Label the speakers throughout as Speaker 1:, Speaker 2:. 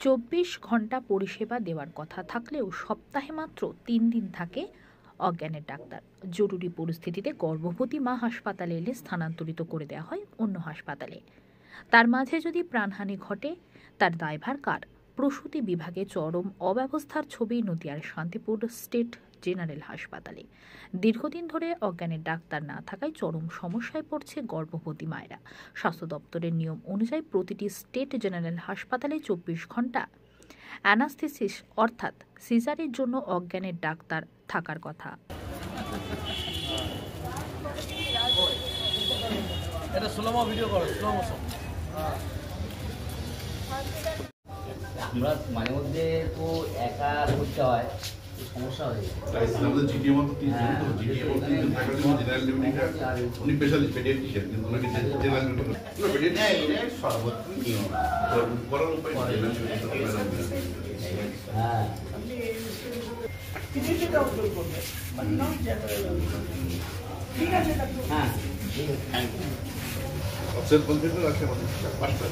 Speaker 1: 24 ঘন্টা পরিষেবা দেওয়ার কথা থাকলেও সপ্তাহে মাত্র 3 দিন থাকে অজ্ঞানের ডাক্তার। জরুরি পরিস্থিতিতে গর্ভবতী মা হাসপাতালে এলে স্থানান্তরিত করে দেওয়া হয় অন্য হাসপাতালে। তার মাঝে যদি প্রাণহানি ঘটে তার দায়ভার কার? প্রসূতি বিভাগে চরম অব্যবস্থার ছবি নদিয়ার শান্তিপুর স্টেট জেনারেল হাসপাতালে। দীর্ঘদিন ধরে অজ্ঞানের ডাক্তার না থাকায় চরম সমস্যায় পড়ছে গর্ভবতী মায়েরা। স্বাস্থ্য দপ্তরের নিয়ম অনুযায়ী প্রতিটি স্টেট জেনারেল হাসপাতালে 24 ঘন্টা অ্যানাস্থেসিস অর্থাৎ সিজারের জন্য অজ্ঞানের ডাক্তার থাকার কথা।
Speaker 2: আমরা মাঝে মধ্যে তো একা করতে হয়, সমস্যা হয়ে যায়।
Speaker 3: আমাদের জিটিএ মতো 3 জন, তো জিটিএ মতো 3 জন থাকার জন্য জেনারেল ডিউটিটা উনি স্পেশালি পেডিয়াট্রিশিয়ান, কিন্তু ওনাকে জেনারেল ডিউটি না পেডিয়াট্রিশিয়ান সর্বোচ্চ নিয়ম করার উপায় জেনারেল ডিউটি।
Speaker 2: হ্যাঁ
Speaker 4: ঠিক আছে
Speaker 2: হ্যাঁ
Speaker 3: অপশন কনফিউশন আছে আমাদের পাঁচটা।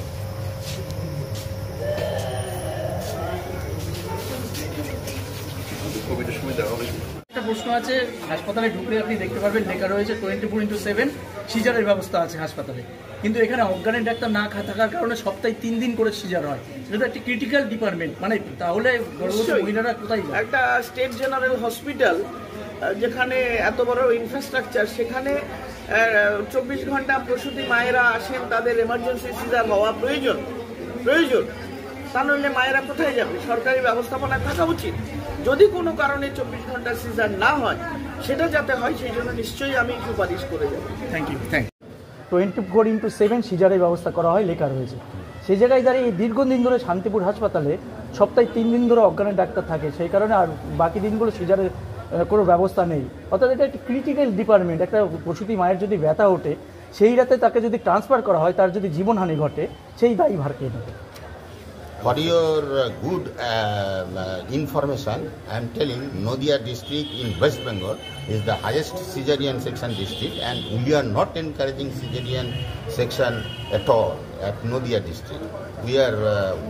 Speaker 3: কোভিডের সময় দেওয়া হবে।
Speaker 4: একটা প্রশ্ন আছে, হাসপাতালে ঢুকলে আপনি দেখতে পারবেন লেখা রয়েছে 24x7 সিজারের ব্যবস্থা আছে হাসপাতালে, কিন্তু এখানে অজ্ঞানের ডাক্তার না থাকার কারণে সপ্তাহে 3 দিন করে সিজার হয়। সেটা একটা ক্রিটিক্যাল ডিপার্টমেন্ট, মানে তাহলে গর্ভবতী মহিলারা কোথায় যাবে?
Speaker 5: একটা স্টেট জেনারেল হসপিটাল যেখানে এত বড় ইনফ্রাস্ট্রাকচার, সেখানে 24 ঘন্টা প্রসূতি মায়েরা আসেন, তাদের এমার্জেন্সি সিজার হওয়া প্রয়োজন। তা নইলে মায়েরা কোথায় যাবে? সরকারি ব্যবস্থাপনায় থাকা উচিত। যদি কোনো কারণে 24 ঘন্টা সিজার না হয়, সেটা যাতে হয় সেই জন্য নিশ্চয়ই আমি সুপারিশ করে যাব।
Speaker 4: Thank you. 24x7 সিজারের ব্যবস্থা করা হয় লেখা রয়েছে। সেই জায়গায় দাঁড়িয়ে দীর্ঘদিন ধরে শান্তিপুর হাসপাতালে সপ্তাহে 3 দিন ধরে অজ্ঞানের ডাক্তার থাকে, সেই কারণে আর বাকি দিনগুলো সিজারের কোনো ব্যবস্থা নেই। অর্থাৎ এটা একটা ক্রিটিক্যাল ডিপার্টমেন্ট। একটা প্রসূতি মায়ের যদি ব্যথা ওঠে, সেই রাতে তাকে যদি ট্রান্সফার করা হয়, তার যদি জীবনহানি ঘটে, সেই দায়ী ভার কে নেবে?
Speaker 6: For your good information, I am telling Nadia district in West Bengal is the highest cesarean section district, and we are not encouraging cesarean section at all at Nadia district. We are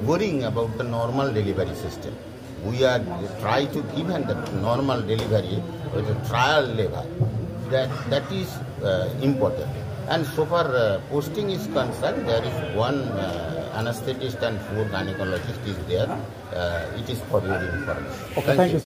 Speaker 6: worrying about the normal delivery system. We are trying to give the normal delivery with a trial level. That is important. And so far posting is concerned, there is one anesthetist and 4 gynecologists is there. It is for your information.
Speaker 4: Okay, thank you.